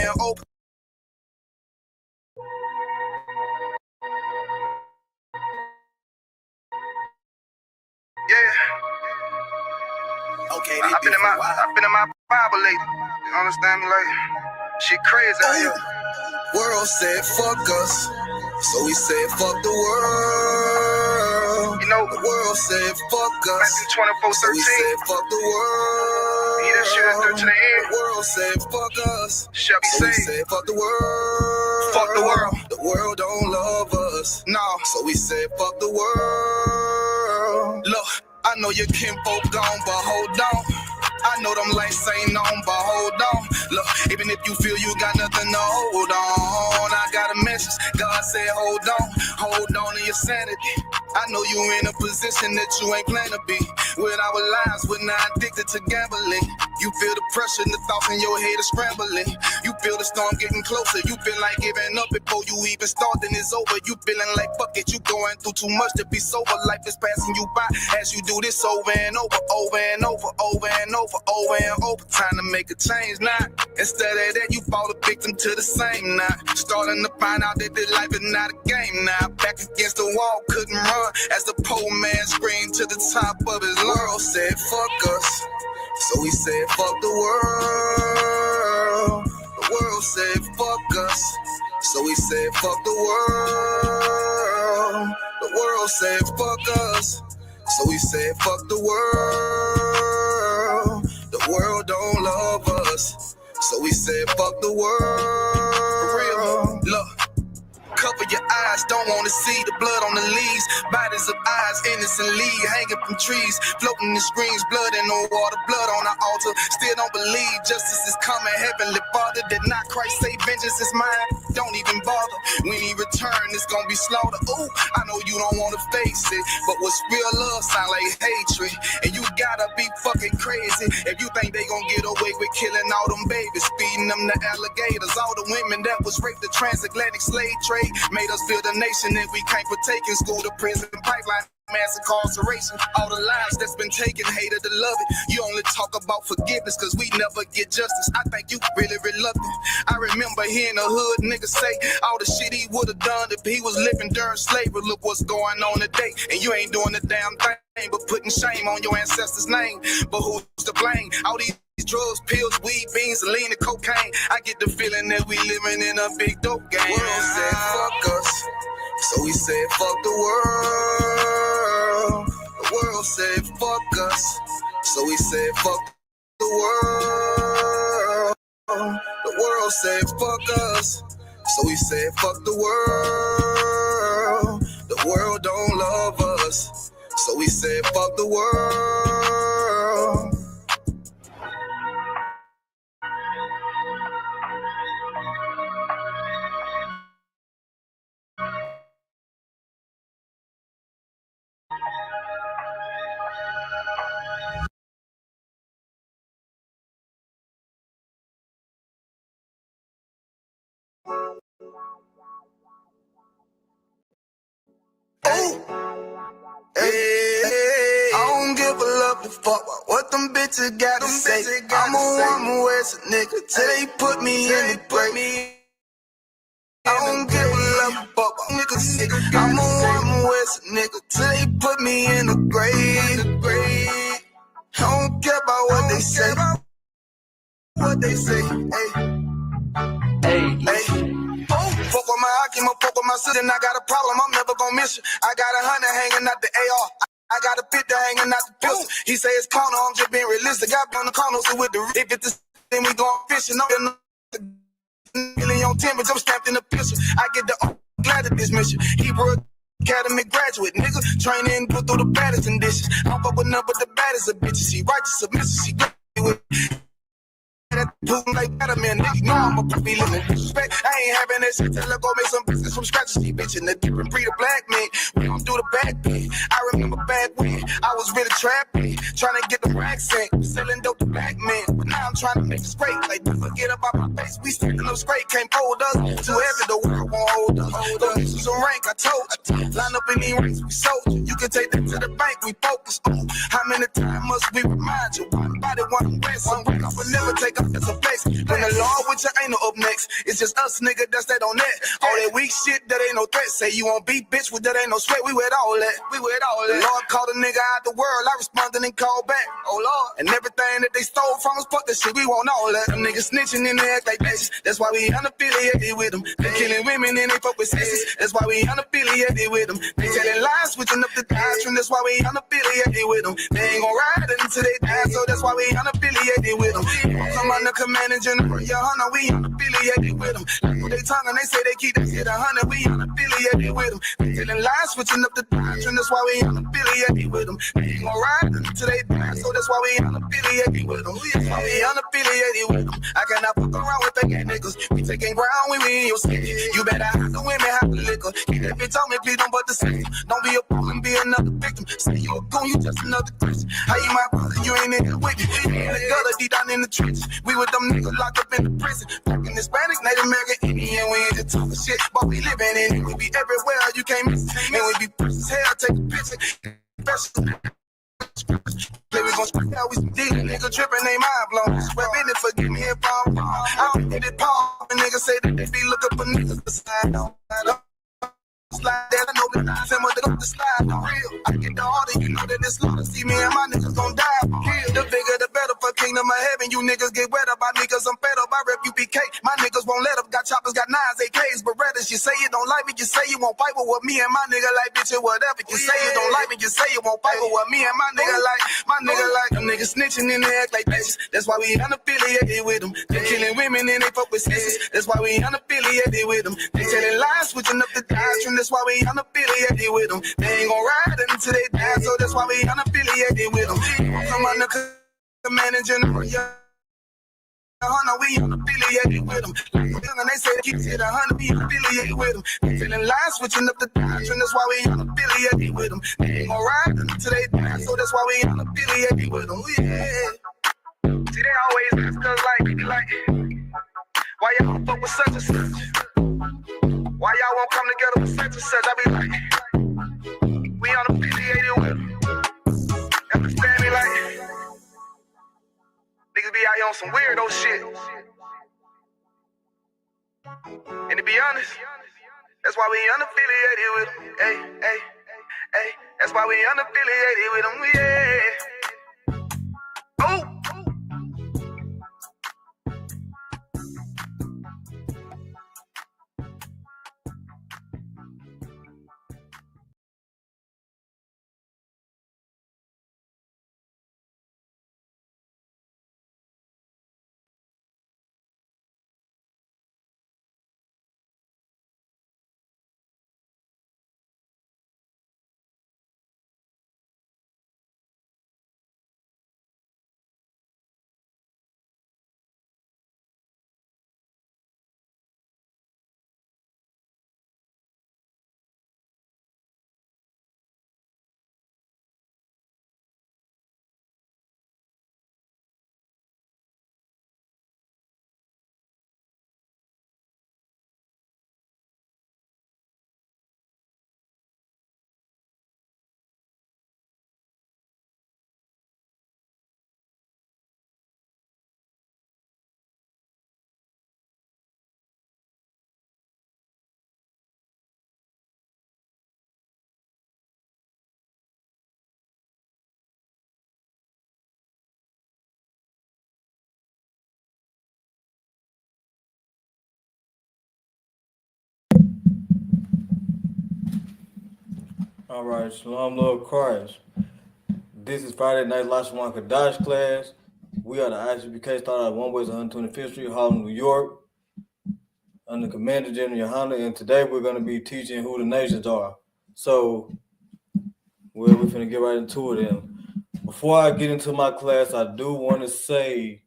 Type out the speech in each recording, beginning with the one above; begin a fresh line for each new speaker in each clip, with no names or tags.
and open. Yeah.
Okay,
I've been in my Bible lately. You understand me? Like, shit crazy out here.
World said fuck us, so we said fuck the world.
You know,
the world said fuck us,
Matthew 24:13.
so we said fuck the world.
He that shit endure to the end.
The world said fuck us,
shall be
so we
saved.
said fuck the world.
Fuck the world.
The world don't love us, no, so we said fuck the world. Look, I know your kinfolk gone, but hold on. I know them lights ain't on, but hold on. Look, even if you feel you got nothing to hold on, I got a message. God said, hold on to your sanity. I know you in a position that you ain't planned to be. With our lives, we're not addicted to gambling. You feel the pressure and the thoughts in your head are scrambling. You feel the storm getting closer. You feel like giving up before you even start, then it's over. You feeling like fuck it, you going through too much to be sober. Life is passing you by as you do this over and over, over and over, over and over, over and over. Time to make a change now. Instead of that, you fall a victim to the same now. Starting to find out that this life is not a game now. Back against the wall, couldn't run as the poor man screamed to the top of his lungs. Said fuck us, so we said fuck the world. The world said fuck us, so we said fuck the world. The world said fuck us, so we said fuck the world. The world don't love us, so we said fuck the world. For real, look. Cover your eyes, don't wanna see the blood on the leaves. Bodies of eyes innocently hanging from trees, floating in screens, blood in the water, blood on the altar. Still don't believe justice is coming. Heavenly Father, did not Christ say vengeance is mine? Don't even bother. When he return, it's gonna be slaughter. Ooh, I know you don't wanna face it, but what's real love sound like hatred. And you gotta be fucking crazy if you think they gonna get away with killing all them babies, feeding them to alligators. All the women that was raped, the transatlantic slave trade made us build a nation that we can't partake in. School to prison pipeline, mass incarceration. All the lives that's been taken, hated to love it. You only talk about forgiveness cause we never get justice. I think you really reluctant. I remember hearing a hood nigga say all the shit he would have done if he was living during slavery. Look what's going on today, and you ain't doing the damn thing but putting shame on your ancestors' name. But who's to blame? All these drugs, pills, weed, beans, lean, and cocaine. I get the feeling that we living in a big dope game. The world said fuck us, so we said fuck the world. The world said fuck us, so we said fuck the world. The world said fuck us, so we said fuck the world. The world don't love us, so we said fuck the world. Hey, I don't give a love to fuck about what them bitches gotta say. I'm a West nigga till they put me in the grave. I don't give a love to fuck about niggas sick. I'm a West nigga till they put me in the grave. I don't care about what they say. Hey. Fuck with my Akima, fuck with my sister, and I got a problem, I'm never gonna miss you. I got 100 hanging out the AR. I got a 50 hanging out the pistol. He say it's corner, I'm just being realistic. Got on the corner, so with the if it's the then we going fishing. No, million on 10, but I'm stamped in the pistol. I get the glad to dismiss you. Hebrew Academy graduate, nigga. Training, go through the baddest conditions. I don't fuck with none but the baddest of bitches. She righteous, submissive, she good with like that, man, nigga, know I'm a puppy living disrespect. I ain't having that shit till I go make some business from scratch. See, bitch, in the different breed of black men. We don't do the back thing. I remember back when I was really trapping, trying to get the racks in, selling dope to black men. But now I'm trying to make it straight. Like, forget about my face. We sticking up straight, can't hold us. Too heavy, the world won't hold us. Go get you some rank, I told you. Line up in these ranks, we soldier. You can take that to the bank, we focus on how many times must we remind you? One body, one rest, one week, I will never take up as a flex. When the law with you ain't no up next, it's just us, nigga, that's that on that. All that weak shit, that ain't no threat. Say you won't beat, bitch, with that ain't no sweat. We with all that. We with all that. The Lord called a nigga out the world, I responded and called back. Oh Lord. And everything that they stole from us, fuck that shit, we want all that. Them niggas snitching and they act like bitches. That's why we unaffiliated with them. They killing women and they fuck with sisters. That's why we unaffiliated with them. They telling lies, switching up the doctrine. That's why we unaffiliated with them. They ain't gon' ride until they die, so that's why we unaffiliated with them. Come on, the command and general, your honor, we unaffiliated with them. Like they tongue and they say they keep that shit 100, we unaffiliated with them. They telling lies, switching up the doctrine. That's why we unaffiliated with them. They ain't gon' ride until they die, so that's why we unaffiliated with them. That's why we unaffiliated with them. I cannot fuck around with fake niggas. We taking ground when we in your city. You better have the women, have the liquor. Keep that bitch on me, please don't but the system. Don't be a fool and be another victim. Say you a goon, you just another Christian. How you my brother, you ain't in it with me. In the gutter, deep down in the trenches. We with them niggas locked up in the prison. Fucking Hispanic, Native American, Indian. We ain't just talking shit, but we living in it. We be everywhere, you can't miss it. And we be precious hell, take a picture. Play, we gon' spread out, we some dealing, nigga trippin', they mind blown. Swear it, forgive me if I'm wrong. I don't get it, Paul. Niggas say that they be looking for niggas to slide on. Slide that, I know that I send with the slide for real. I get the order, you know that it's slaughter. See me and my niggas gon' die for real. The bigger the better for kingdom of heaven. You niggas get wet up by niggas, I'm fed up by rep UPK. My niggas won't let up, got choppers, got nines, AKs, Berettas. You say you don't like me, you say you won't fight with me and my nigga like bitch or whatever. You say you don't like me, you say you won't fight with me and my nigga like, them niggas snitching and they act like bitches. That's why we unaffiliated with them. They killing women and they fuck with sisters. That's why we unaffiliated with them. They telling lies, switching up the doctrine. That's why we unaffiliated with them. They ain't gon' ride until they die, so that's why we unaffiliated with them. Come on, the command and general, yeah. We unaffiliated with them. And they say they keep it 100, we unaffiliated with them. They telling lies, switching up the doctrine. That's why we unaffiliated with them. They ain't gon' ride until they die, so that's why we unaffiliated with them. Yeah. See, they always ask us like, why y'all fuck with such and such? Why y'all won't come together with such and such? I be like, we unaffiliated with them. Understand me? Like, niggas be out here on some weirdo shit. And to be honest, that's why we unaffiliated with them. Hey, that's why we unaffiliated with them. Yeah. Oh.
All right, Shalom, Lord Christ. This is Friday night Lashawan Qadash class. We are the ICBK started at 1 West 125th Street, Harlem, New York, under Commander General Yohana, and today we're going to be teaching who the nations are. So, we're finna get right into it. And before I get into my class, I do want to say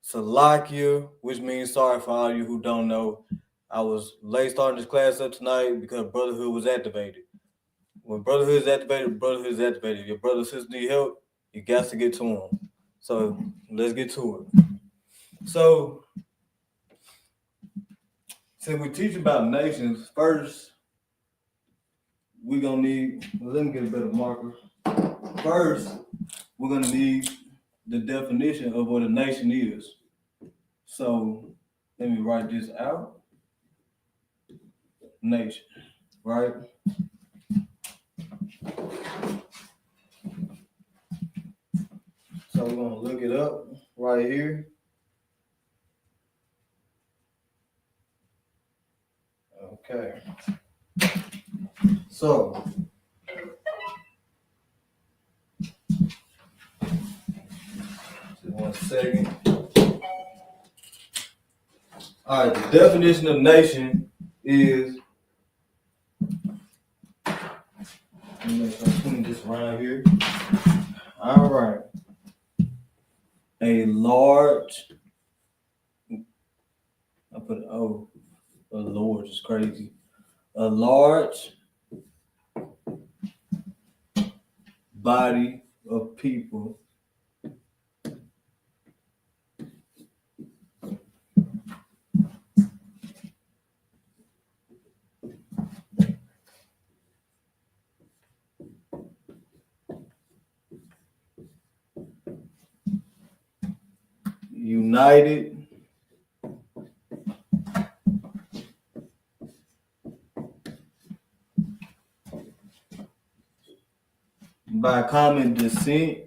Salakia, which means sorry for all you who don't know. I was late starting this class up tonight because Brotherhood was activated. When Brotherhood is activated, Brotherhood is activated. If your brother or sister need help, you got to get to them. So let's get to it. So since we teach about nations, first we're gonna need, well, let me get a better marker. First, we're gonna need the definition of what a nation is. So let me write this out. Nation, right? So we're gonna look it up right here. Okay. So just 1 second. All right, the definition of nation is, let me make sure I'm putting this around here. All right. A large, I put an O, a Lord is crazy. A large body of people united by common descent,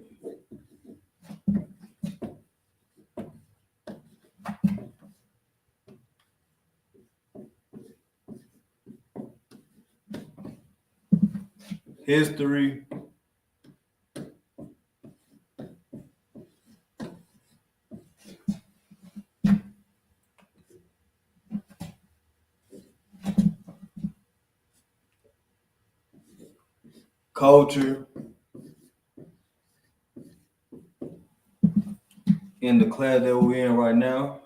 history, culture, in the class that we're in right now,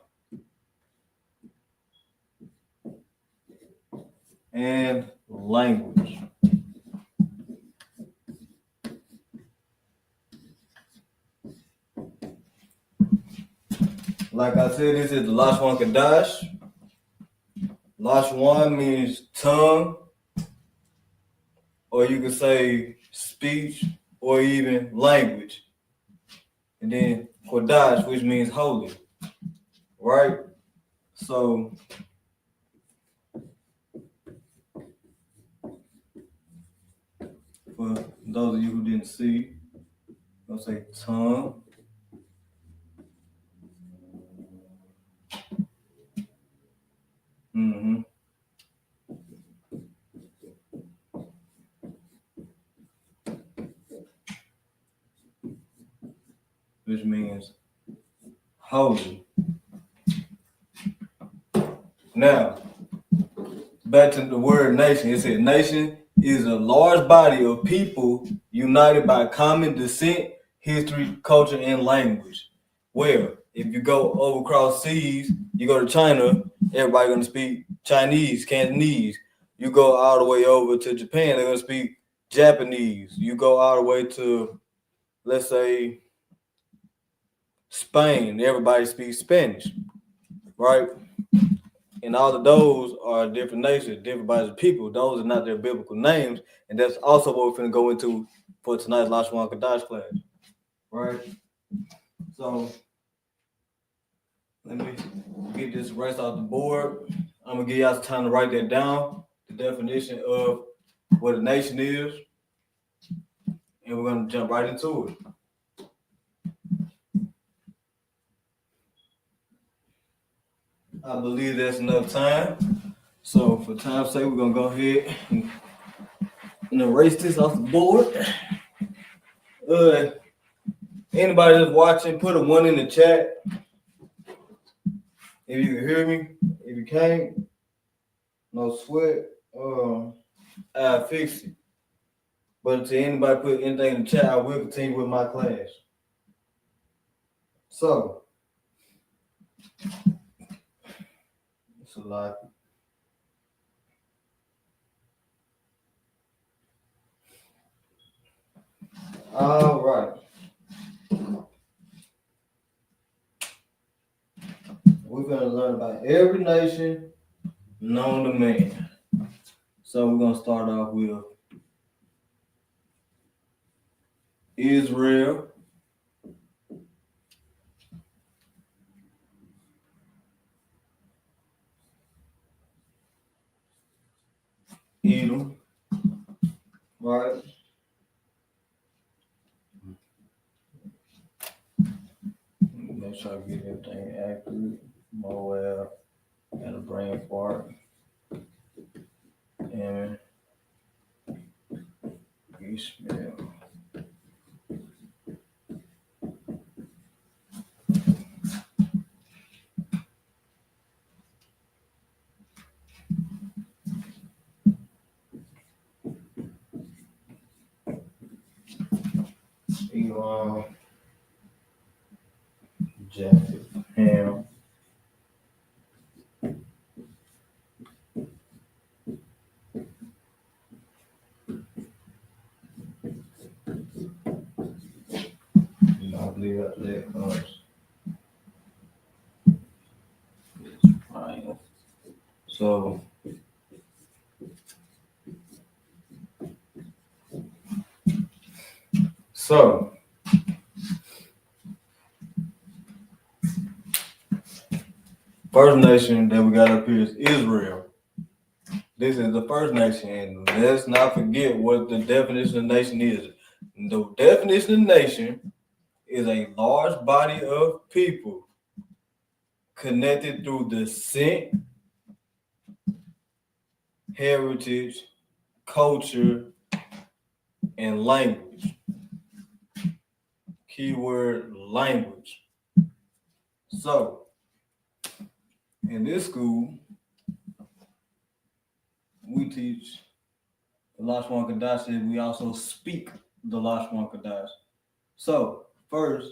and language. Like I said, this is the Lashawan Qadash. Lashawan means tongue, or you could say speech, or even language. And then Qadash, which means holy, right? So for those of you who didn't see, I'm gonna say tongue. Mm-hmm. Which means holy. Now, back to the word nation. It said nation is a large body of people united by common descent, history, culture, and language. Well, if you go over across seas, you go to China, everybody gonna speak Chinese, Cantonese. You go all the way over to Japan, they're gonna speak Japanese. You go all the way to, let's say, Spain, everybody speaks Spanish, right? And all of those are different nations, different bodies of people. Those are not their biblical names. And that's also what we're going to go into for tonight's Lashawan Qadash class, right? So let me get this rest off the board. I'm going to give y'all some time to write that down, the definition of what a nation is. And we're going to jump right into it. I believe that's enough time. So for time's sake, we're going to go ahead and erase this off the board. Anybody that's watching, put a 1 in the chat. If you can hear me, if you can't, no sweat. I'll fix it. But to anybody put anything in the chat, I will continue with my class. So, it's a lot. All right. We're going to learn about every nation known to man. So we're going to start off with Israel, Edom, right? Make sure I get everything accurate. Moab and a brain fart. And Ishmael. Elon, Japheth, Ham, I believe that comes triangle. So first nation that we got up here is Israel. This is the first nation, and let's not forget what the definition of nation is. The definition of nation is a large body of people connected through descent, heritage, culture, and language. Keyword language. So, in this school, we teach the Lashawan Qadash, and we also speak the Lashawan Qadash. So, first,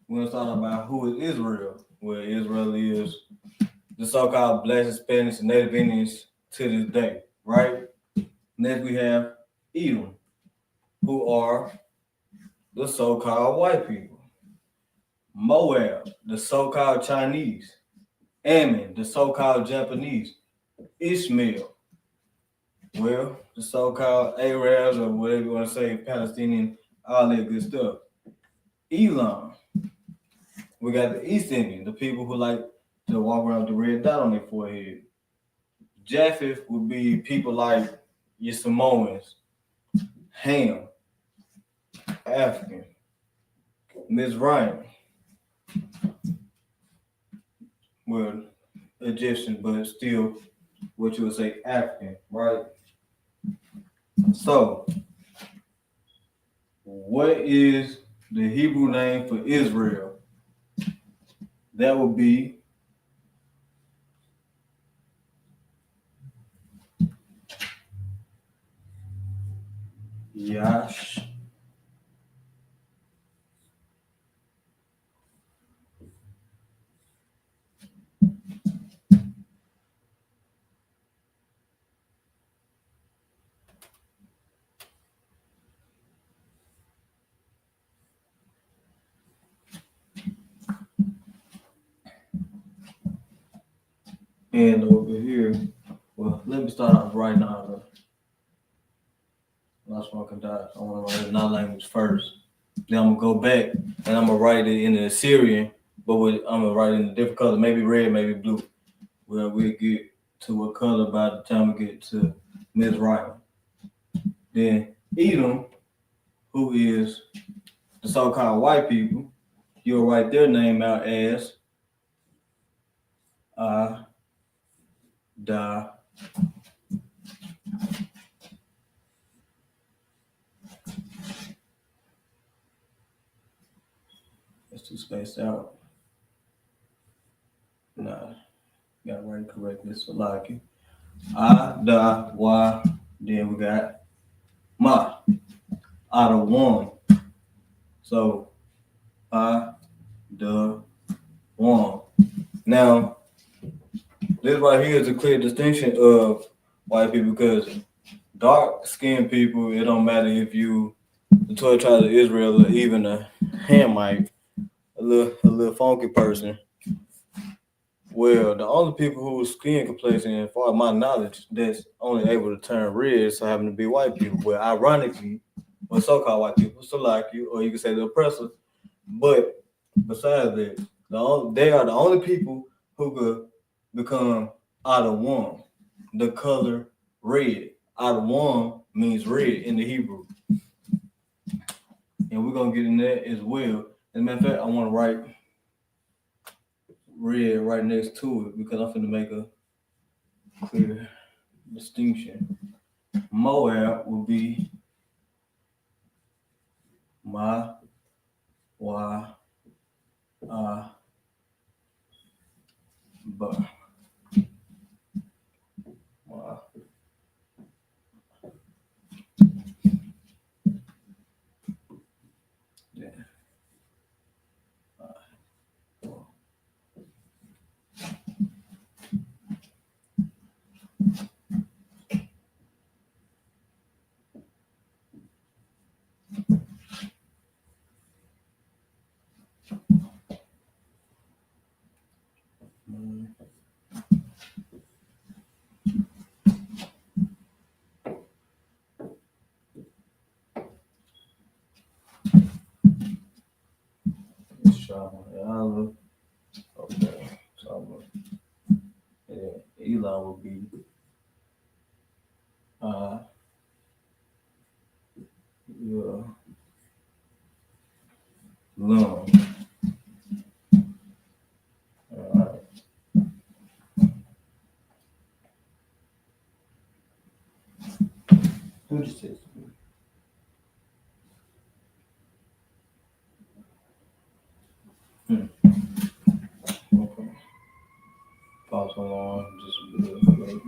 we're going to start about who is Israel. Well, Israel is the so-called Black, Hispanics, and Native Indians to this day, right? Next, we have Edom, who are the so-called white people. Moab, the so-called Chinese. Ammon, the so-called Japanese. Ishmael, well, the so-called Arabs, or whatever you want to say, Palestinian, all that good stuff. Elam, we got the East Indian, the people who like to walk around with the red dot on their forehead. Japheth would be people like your Samoans, Ham, African, Mizraim, well, Egyptian, but still what you would say African, right? So, what is the Hebrew name for Israel? That would be Yash. And over here, well, let me start off right now. Lashawan Qadash. I want to write it in our language first. Then I'm gonna go back and I'm gonna write it in the Assyrian, but I'm gonna write it in a different color, maybe red, maybe blue. Well, we'll get to a color by the time we get to Mizraim. Then Edom, who is the so-called white people, you'll write their name out as Da. Let's do spaced out. Nah, got write it correctly. So like it. Da, Wa. Then we got Ma. Out of one. So Da, One. Now, this right here is a clear distinction of white people because dark-skinned people, it don't matter if you the 12 tribes of Israel or even a Hamite, a little funky person. Well, the only people whose skin complexion, as far as my knowledge, that's only able to turn red, so happen to be white people. Well, ironically, or so-called white people, so like you, or you can say the oppressor. But besides that, they are the only people who could become Adam. The color red. Adam means red in the Hebrew. And we're gonna get in that as well. As a matter of fact, I want to write red right next to it because I'm finna make a clear distinction. Moab will be my but yeah. Lashawan. Okay. So Elon will be your lung. All right. Who this is? Okay. Pause along. Just real quick.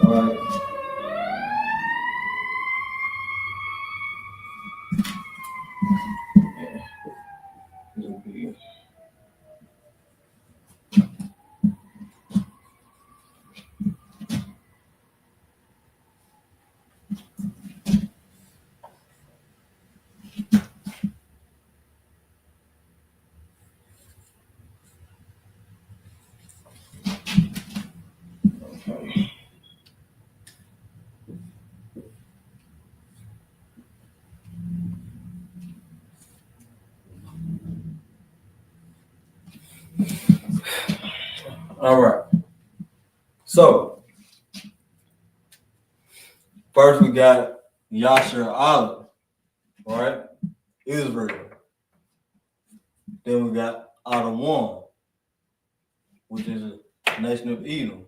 All right. Yeah. This will be. Okay. All right. So first we got Yasser Allah, all right? Israel. Then we got Adam, which is a nation of Edom.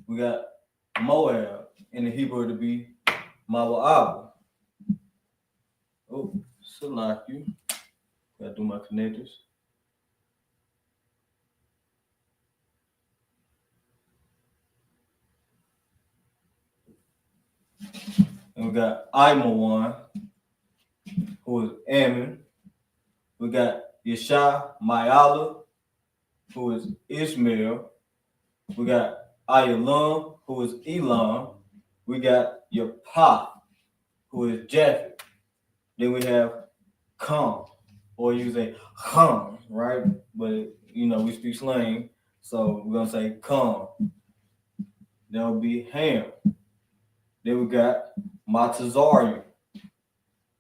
We got Moab in the Hebrew to be Mawa'ab. Oh, Salaki. Gotta do my connectors. And we got Imawan, who is Ammon. We got Yeshai Mayala, who is Ishmael. We got Ayalam, who is Elam. We got Yapah, who is Japheth. Then we have Kam, or you say Ham, right? But we speak slang, so we're gonna say Kam. That would be Ham. Then we got Matazarian,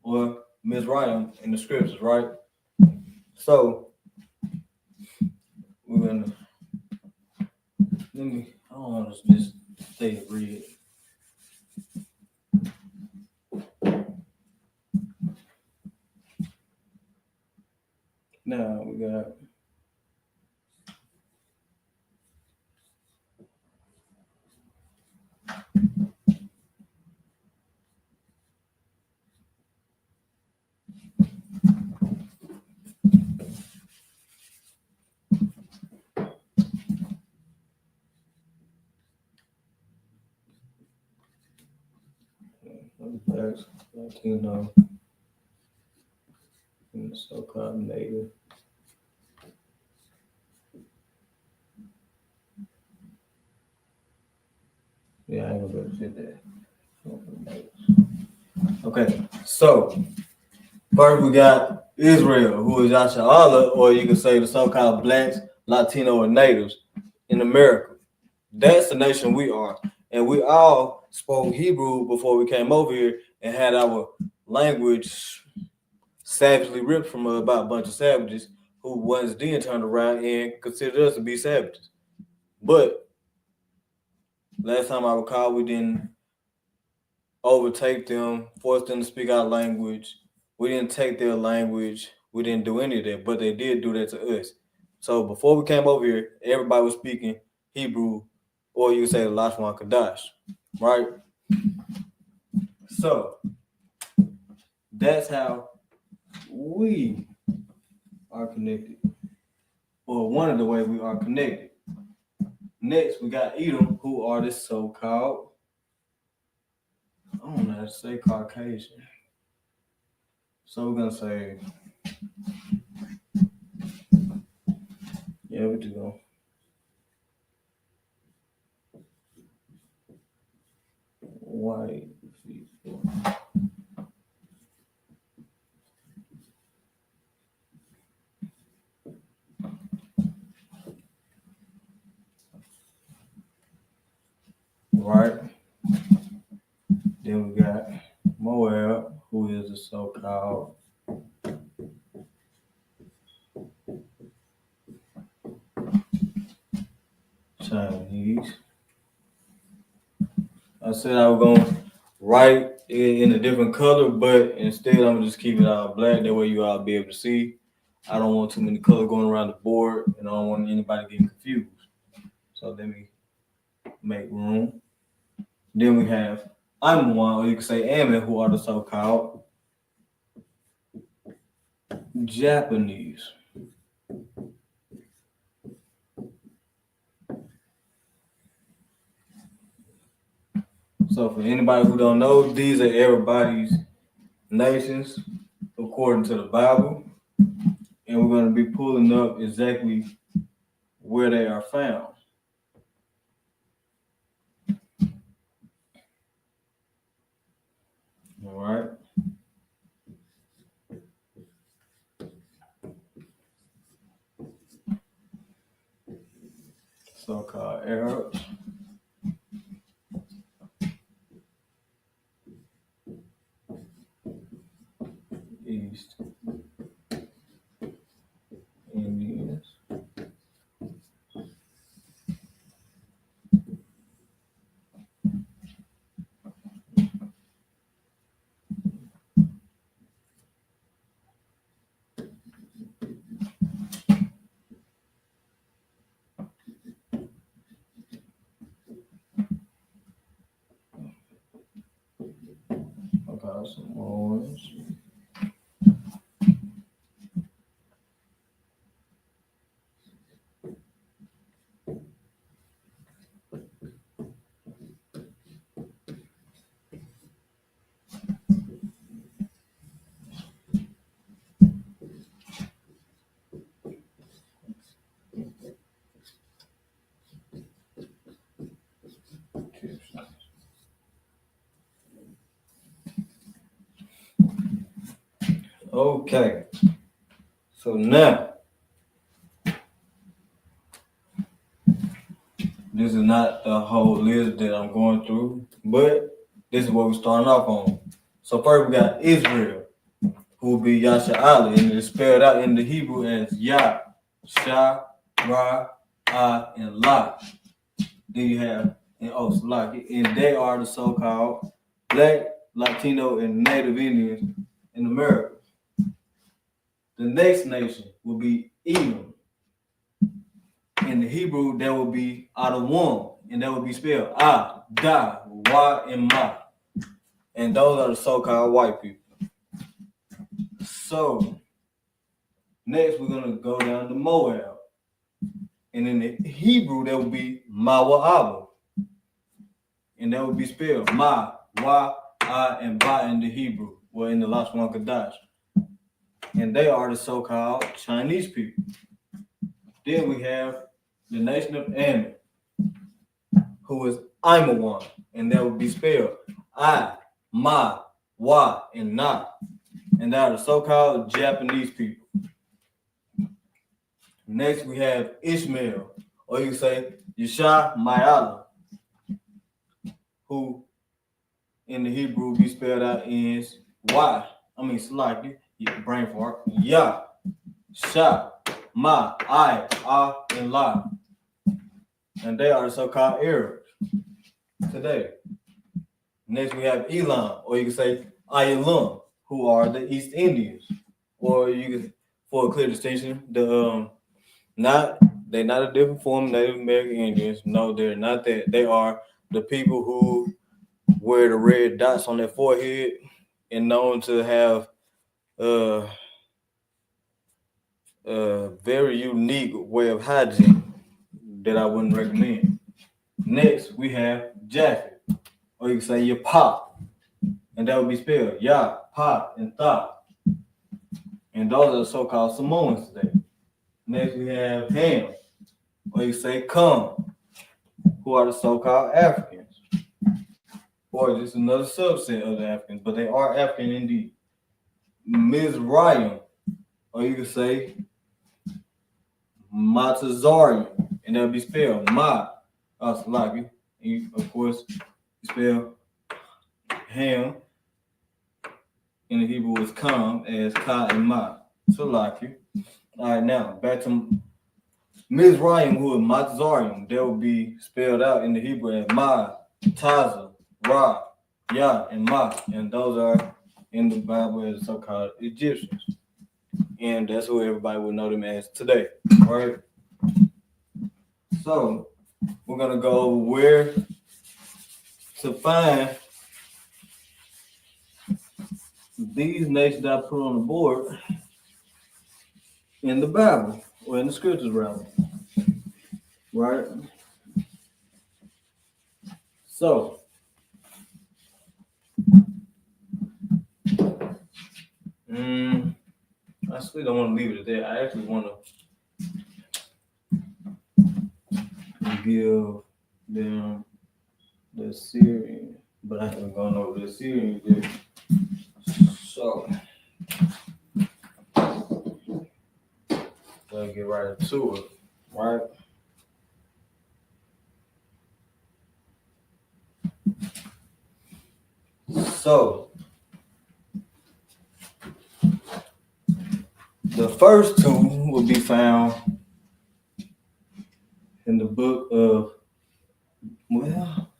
or Mizraim in the scriptures, right? So we're gonna I don't want to just stay read. Now we got Latino and the so-called native. Yeah, I ain't gonna be able to fit that. Okay, so first we got Israel, who is Yasha Allah, or you can say the so-called blacks Latino, and natives in America. That's the nation we are. And we all spoke Hebrew before we came over here and had our language savagely ripped from us by a bunch of savages who once then turned around and considered us to be savages. But last time I recall, we didn't overtake them, force them to speak our language. We didn't take their language. We didn't do any of that, but they did do that to us. So before we came over here, everybody was speaking Hebrew, or you say Lashawan Qadash, right? So that's how we are connected, or one of the ways we are connected. Next, we got Edom, who are the so-called, I don't know how to say Caucasian. So we're gonna say, yeah, we just go. White people. Right. Then we got Moab, who is the so-called Chinese. I said I was gonna write it in a different color, but instead I'm gonna just keep it all black. That way you all be able to see. I don't want too many colors going around the board, and I don't want anybody getting confused. So let me make room. Then we have I'm one, or you can say Ammon, who are the so-called Japanese. So for anybody who don't know, these are everybody's nations according to the Bible, and we're going to be pulling up exactly where they are found. All right. So-called Arabs. East Indians. Okay, some orange. Okay, so now this is not the whole list that I'm going through, but this is what we're starting off on. So first we got Israel, who will be Yasha'ali, and it's spelled out in the Hebrew as Yah, Shah, Ra, Ah, and La. Then you have Salaki, and they are the so-called Black, Latino, and Native Indians in America. The next nation will be Edom. In the Hebrew, that will be Adawam, and that will be spelled Ah, Da, Wa, and Ma. And those are the so-called white people. So, next we're going to go down to Moab. And in the Hebrew, that will be Mawa'aba. And that would be spelled Ma, Wa, I, and Ba in the Hebrew, or in the Lashawan Qadash. And they are the so-called Chinese people. Then we have the nation of Ammon, who is Imawan, and that would be spelled I, Ma, Wa, and Na. And they are the so-called Japanese people. Next, we have Ishmael, or you say Yeshua Mayala, who in the Hebrew be spelled out as Y. I mean, Salaki, brain fart. Ya, Sha, Ma, I, Ah, and La. And they are the so-called Arabs today. Next, we have Elam, or you can say Ayalum, who are the East Indians, or you can, for a clear distinction, not they're not a different form of Native American Indians. No, they're not that. They are the people who wear the red dots on their forehead and known to have uh, a very unique way of hygiene that I wouldn't recommend. Next, we have Japheth, or you can say your pop, and that would be spelled Ya, Pop, and Tha. And those are the so-called Samoans today. Next, we have Ham, or you say Come, who are the so-called Africans, or just another subset of the Africans, but they are African indeed. Mizraim, or you can say Matazarian, and that'll be spelled Ma, Aslaki. And of course, you spell Ham in the Hebrew is Kam as Ka and Ma. Salaki. All right, now back to Mizraim, who is Matazarian. That will be spelled out in the Hebrew as Ma, Taza, Ra, Ya, and Ma. And those are in the Bible as so-called Egyptians. And that's who everybody would know them as today. All right. So we're gonna go where to find these nations that I put on the board in the Bible or in the scriptures, rather. Right. So I still don't want to leave it at that. I actually want to give them the Syrian, but I haven't gone over the Syrian yet. So let's get right into it, right? So the first two will be found in the book of, well,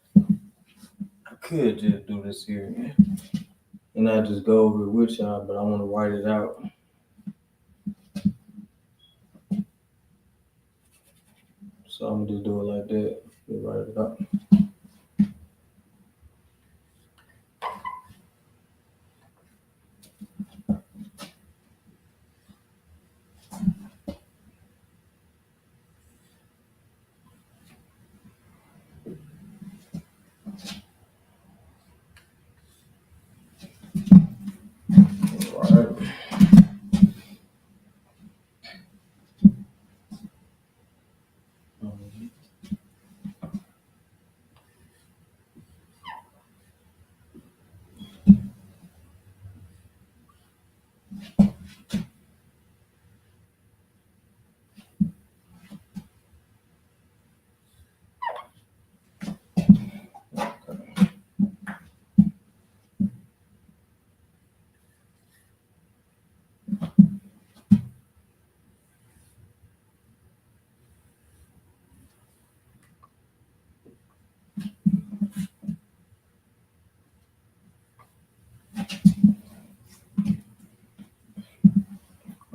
I could just do this here and I just go over it with y'all, but I want to write it out. So I'm gonna just do it like that. Just write it out. All right.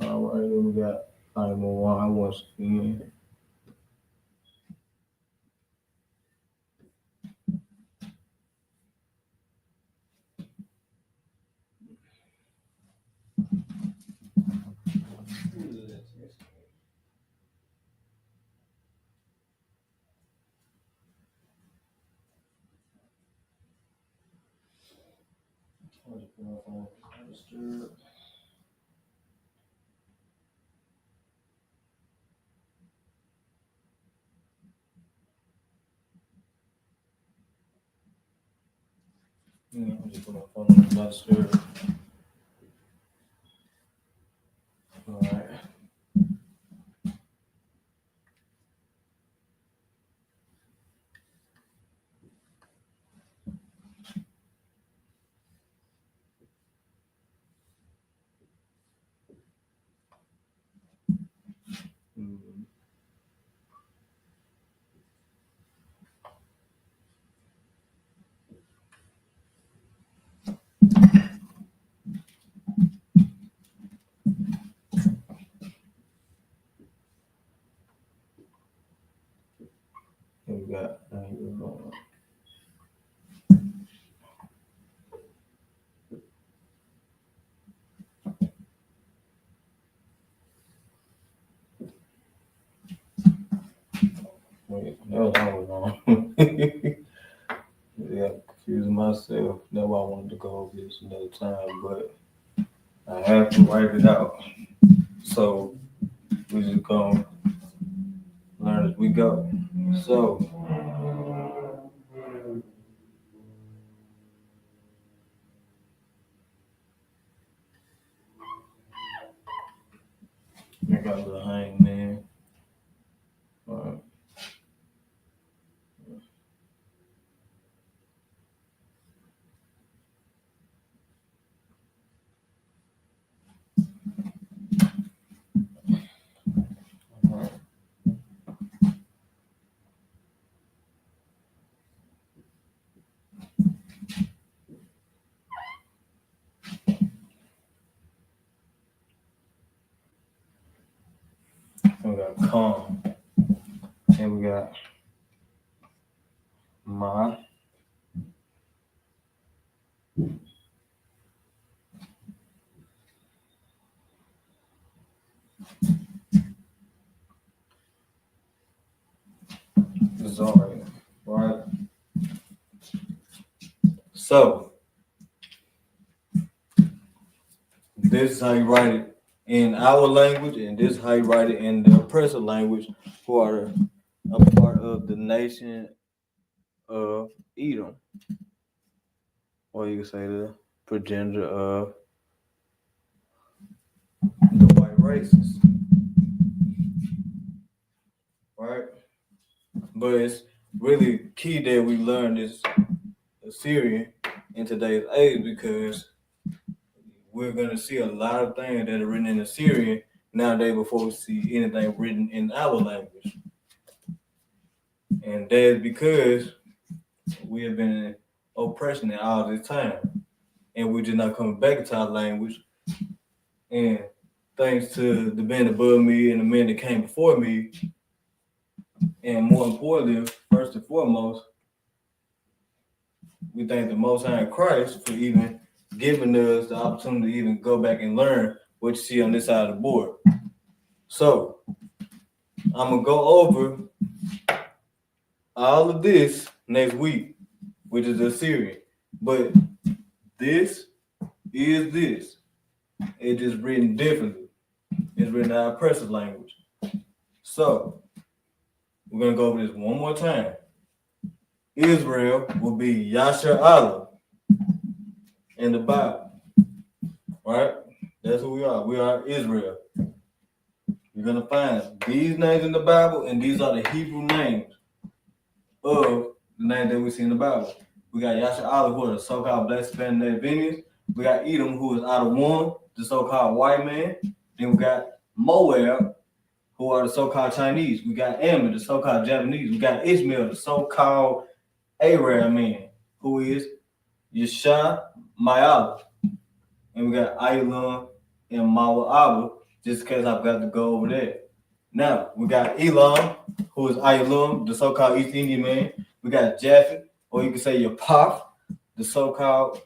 All right, we got item one once again. Yeah, I'll just put my phone on the duster. All right. was wrong. Yeah, confusing myself. That's why I wanted to go over this another time, but I have to write it out. So we just gonna learn as we go. So I got a little hangman. Alright. Alright. We got calm. And we got my. Sorry. Right. So this is how you write it in our language, and this is how you write it in the oppressor language, who are a part of the nation of Edom, or you can say the progenitor of the white races, right? But it's really key that we learn this Assyrian in today's age, because we're going to see a lot of things that are written in Assyrian nowadays before we see anything written in our language. And that is because we have been in oppression all this time, and we're just not coming back into our language. And thanks to the men above me and the men that came before me, and more importantly, first and foremost, we thank the Most High in Christ for even giving us the opportunity to even go back and learn what you see on this side of the board. So I'm gonna go over all of this next week, which is the Assyrian. But this is this. It's just written differently. It's written in our oppressive language. So we're gonna go over this one more time. Israel will be Yasher Allah in the Bible. Right? That's who we are. We are Israel. You're gonna find these names in the Bible, and these are the Hebrew names of the name that we see in the Bible. We got Yasher Allah, who are the so-called black Spanish Indians. We got Edom, who is out of one, the so-called white man. Then we got Moab, who are the so-called Chinese. We got Ammon, the so-called Japanese. We got Ishmael, the so-called Arab man, who is Yeshua Mayala. And we got Aylan and Mawa'aba, just in case I've got to go over there. Now, we got Elam, who is Aylan, the so-called East Indian man. We got Japhet, or you can say Yapaf, the so-called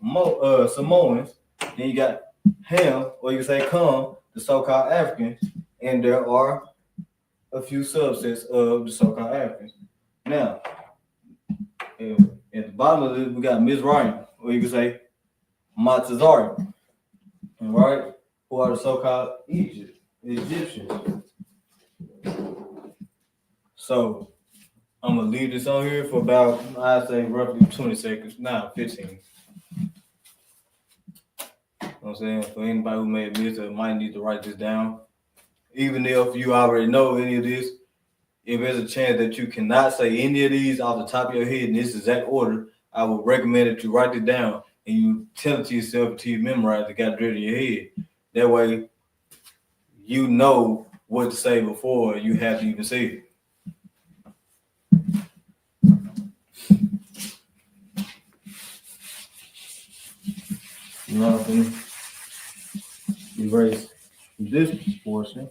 Samoans. Then you got Ham, or you can say Kam, the so-called Africans. And there are a few subsets of the so-called Africans. Now, at the bottom of this, we got Mizraim, or you can say Matazari, right? Who are the so-called Egyptians. So I'm gonna leave this on here for about, I'd say roughly 20 seconds. Nah, 15. You know what I'm saying? For anybody who may have missed it, might need to write this down. Even if you already know any of this, if there's a chance that you cannot say any of these off the top of your head in this exact order, I would recommend that you write it down and you tell it to yourself until you memorize it, got it in your head. That way, you know what to say before you have to even say it. Now I'm going to erase this portion.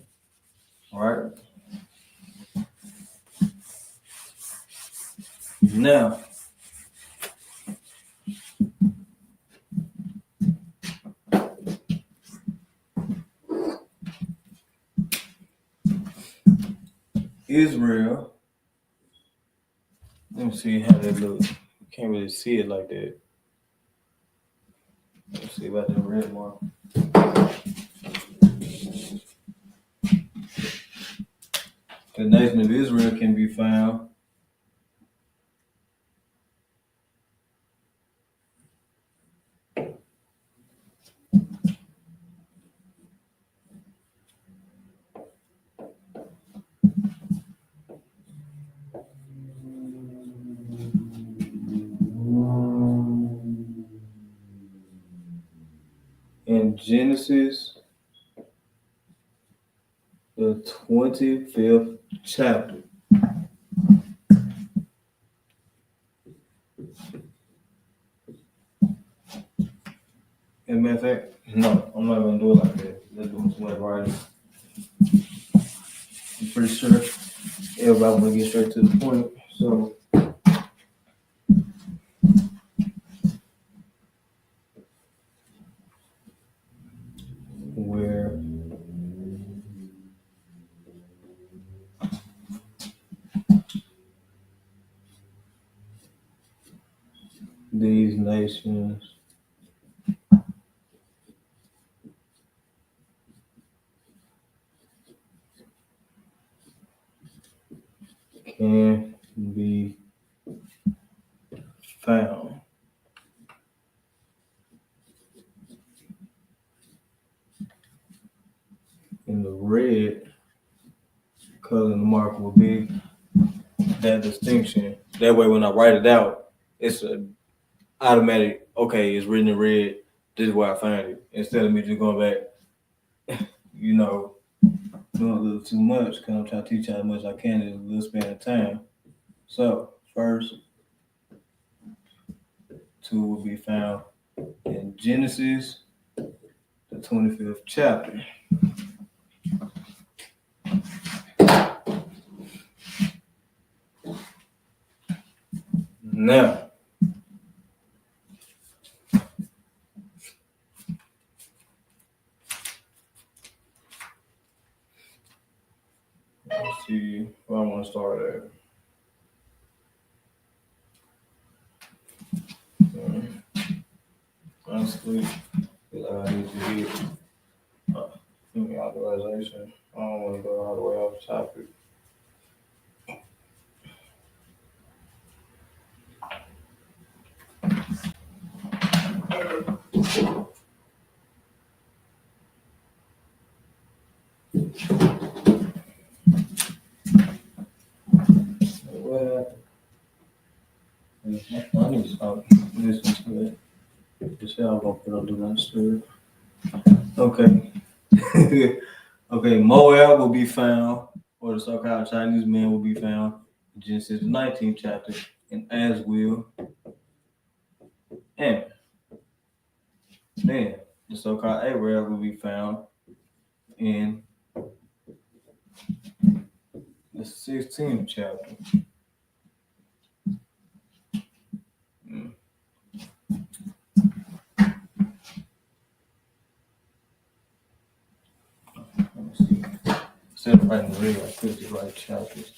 All right. Now, Israel me see how that look. You can't really see it like that. Let's see about the red one. The nation of Israel can be found in Genesis, the 25th chapter. As a matter of fact, no, I'm not going to do it like that. Let's do some way writing. I'm pretty sure everybody want to get straight to the point. So, where these nations can be found. In the red color, the mark will be that distinction. That way, when I write it out, it's an automatic, okay, it's written in red. This is where I find it. Instead of me just going back, doing a little too much, because I'm trying to teach you how much I can in a little span of time. So, first, 2 will be found in Genesis, the 25th chapter. Now, let's see where I want to start at. Honestly, I need to get authorization. I don't want to go all the way off the topic. I need to stop listening to it. Just say I'm gonna put on do not disturb. Okay. Okay, Moab will be found, or the so-called Chinese man will be found in Genesis 19th chapter, and as will Ammon. Then the so-called Arab will be found in the 16th chapter. Instead of writing the red, I could just write chapters.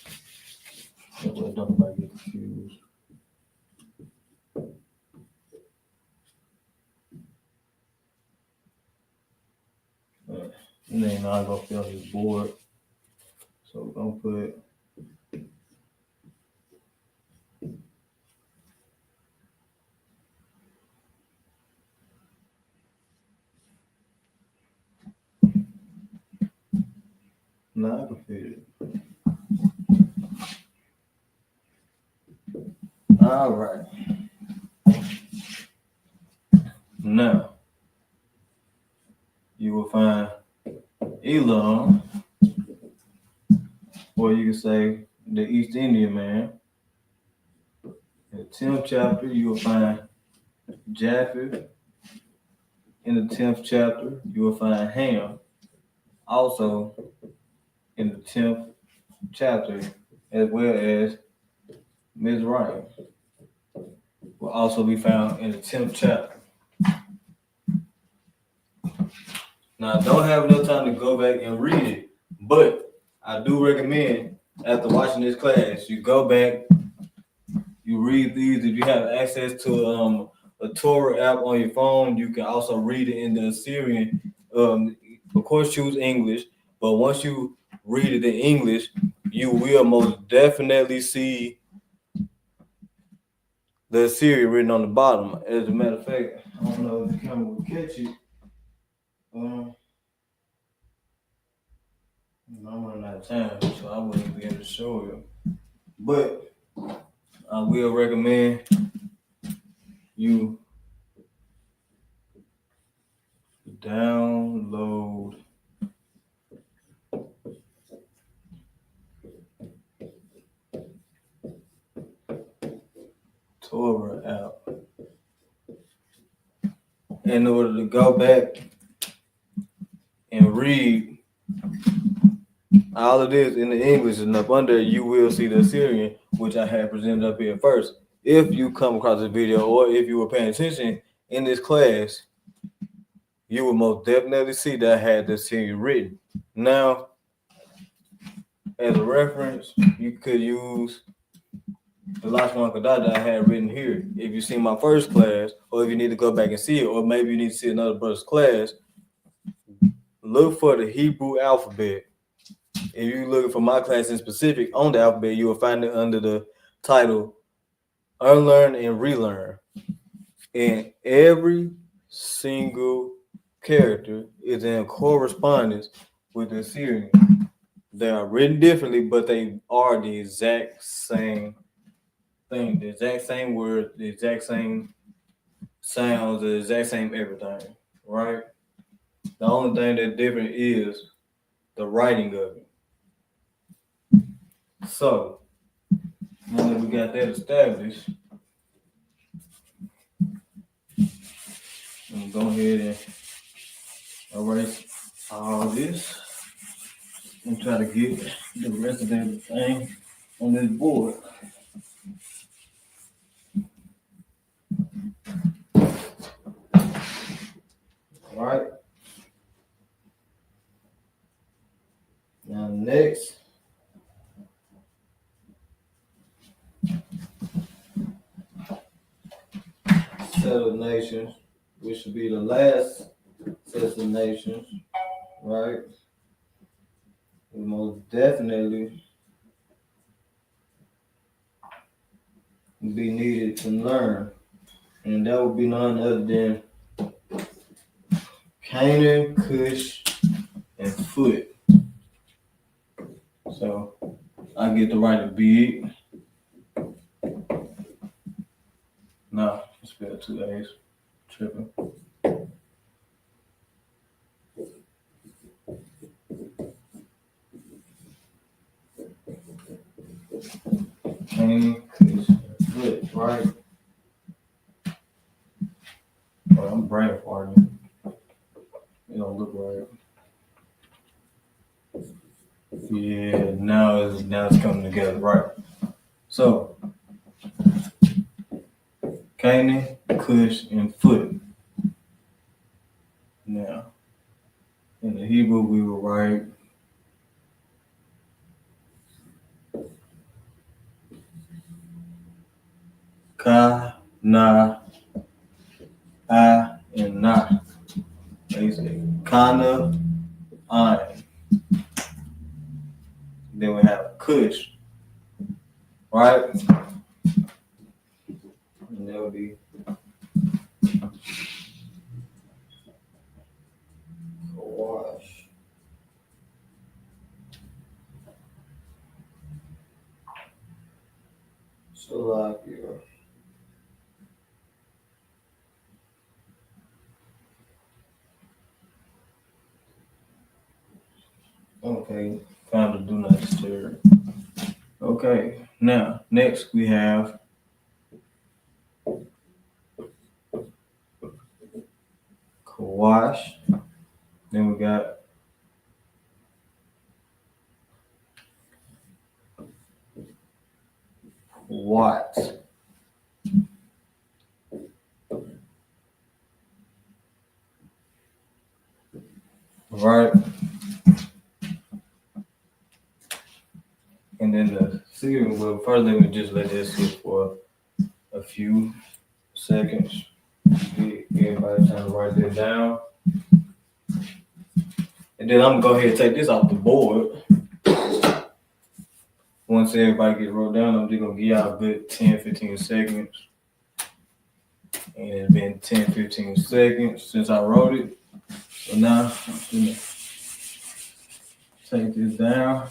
That way don't nobody get confused. And then I'm gonna fill this board. So we're gonna put now I can fit it. All right. Now you will find Elam, or you can say the East Indian man. In the 10th chapter, you will find Japheth. In the 10th chapter, you will find Ham. Also, in the 10th chapter, as well as Mizraim, will also be found in the 10th chapter. Now, I don't have enough time to go back and read it, but I do recommend, after watching this class, you go back You read these. If you have access to a Torah app on your phone, you can also read it in the Assyrian. Of course, choose English, but once you read it in English, you will most definitely see the Assyrian written on the bottom. As a matter of fact, I don't know if the camera will catch it. I'm running out of time, so I wouldn't be able to show you. But I will recommend you download Torah app in order to go back and read all of this in the English, and up under you will see the Assyrian, which I have presented up here first. If you come across this video or if you were paying attention in this class, you will most definitely see that I had the Assyrian written. Now, as a reference, you could use the Lashawan Qadash that I had written here. If you see my first class, or if you need to go back and see it, or maybe you need to see another brother's class, look for the Hebrew alphabet. If you're looking for my class in specific on the alphabet, you will find it under the title Unlearn and Relearn. And every single character is in correspondence with the Assyrian. They are written differently, but they are the exact same thing, the exact same word, the exact same sounds, the exact same everything, right? The only thing that's different is the writing of it. So, now that we got that established, I'm gonna go ahead and erase all this and try to get the rest of everything on this board. All right. Now next, set of nations, which should be the last set of nations, right? We most definitely be needed to learn, and that would be none other than Canaan, Cush, and Foot. So I get to write a big. No, spell 2 A's. Tripping. Canaan, Cush, and Foot, right? Oh, I'm brain farting. It don't look right. Yeah, now it's coming together, right? So, Canaan, Cush, and Foot. Now, in the Hebrew, we will write Ka, Na, A, and Na. They say Kana, Ayin. Then we have Cush, right? And that would be Kawash. Salakia. Okay, found the do not disturb. Okay, now next we have Kawash. Then we got Watt. Right? And then the Syrian, well, first let me just let this sit for few seconds. Everybody trying to write that down. And then I'm gonna go ahead and take this off the board. Once everybody gets wrote down, I'm just gonna give y'all a good 10-15 seconds. And it's been 10-15 seconds since I wrote it. So now I'm gonna take this down.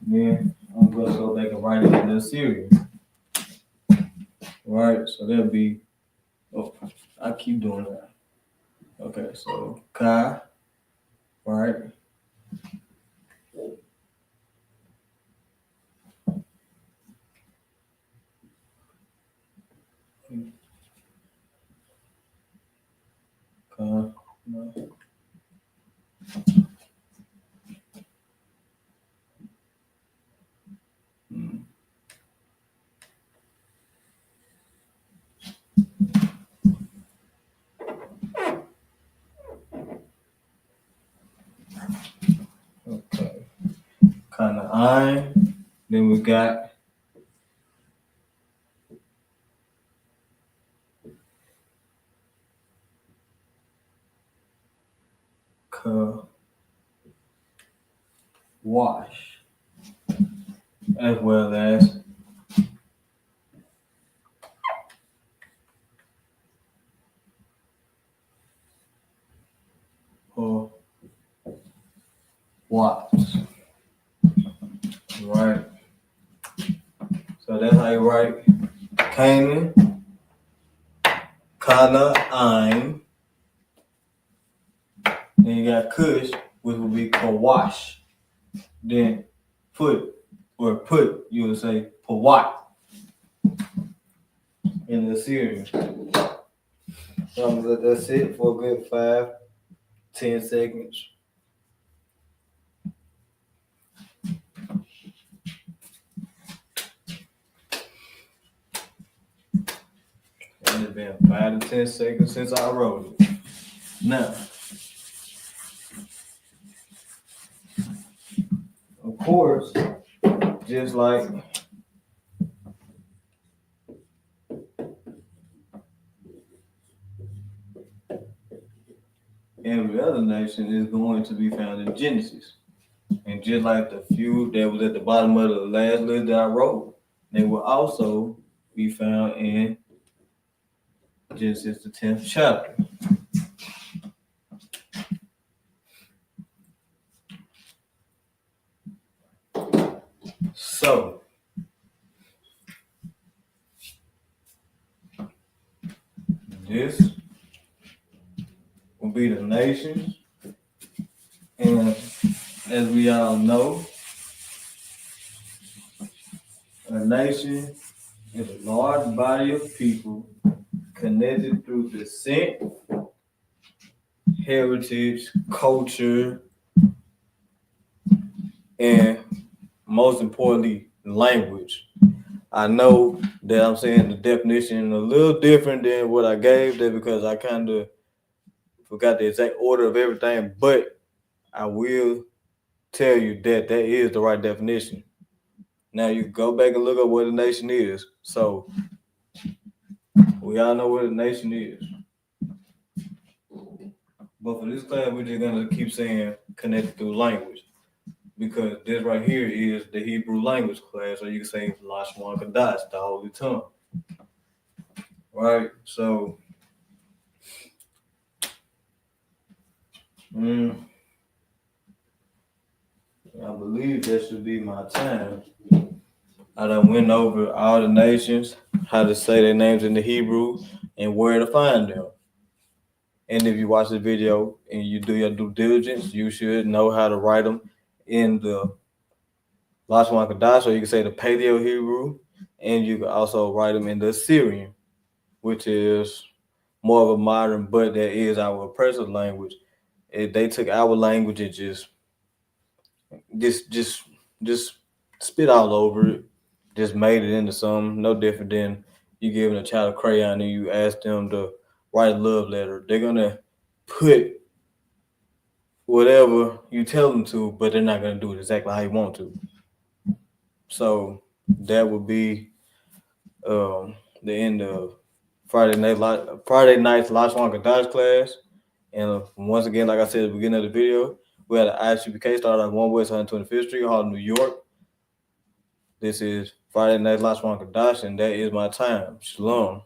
Then I'm gonna go back and write it in the series. Right, so that'll be, oh, I keep doing that. Okay, so Kai, right? Kai, no. Okay, kind of I. Then we got wash, as well as watts. Right. So that's how you write Canaan, Kana, Ein. Then you got Kush, which would be Kawash. Then put, you would say Pawat in the series. So that's it for a good 5-10 seconds. And it's been 5 to 10 seconds since I wrote it. Now, of course, just like every other nation is going to be found in Genesis. And just like the few that was at the bottom of the last list that I wrote, they will also be found in Genesis, the 10th chapter. So, this will be the nations. And as we all know, a nation is a large body of people connected through descent, heritage, culture, and most importantly, language. I know that I'm saying the definition a little different than what I gave there because I kind of forgot the exact order of everything, but I will tell you that that is the right definition. Now you go back and look up what a nation is. So we all know what a nation is. But for this class, we're just gonna keep saying connected through language. Because this right here is the Hebrew language class, or you can say Lashawan Qadash, the Holy Tongue. Right? So, I believe that should be my time. I done went over all the nations, how to say their names in the Hebrew, and where to find them. And if you watch the video and you do your due diligence, you should know how to write them in the Lashawan Qadash, or you can say the Paleo Hebrew, and you can also write them in the Assyrian, which is more of a modern, but that is our oppressive language. They took our language and just spit all over it, just made it into something no different than you giving a child a crayon and you ask them to write a love letter. They're gonna put whatever you tell them to, but they're not gonna do it exactly how you want to. So that would be the end of Friday night's Lashawan Qadash class. And once again, like I said at the beginning of the video, we had an ISUPK started on 1 West 125th Street, Harlem, New York. This is Friday Night Lashawan Qadash, and that is my time. Shalom.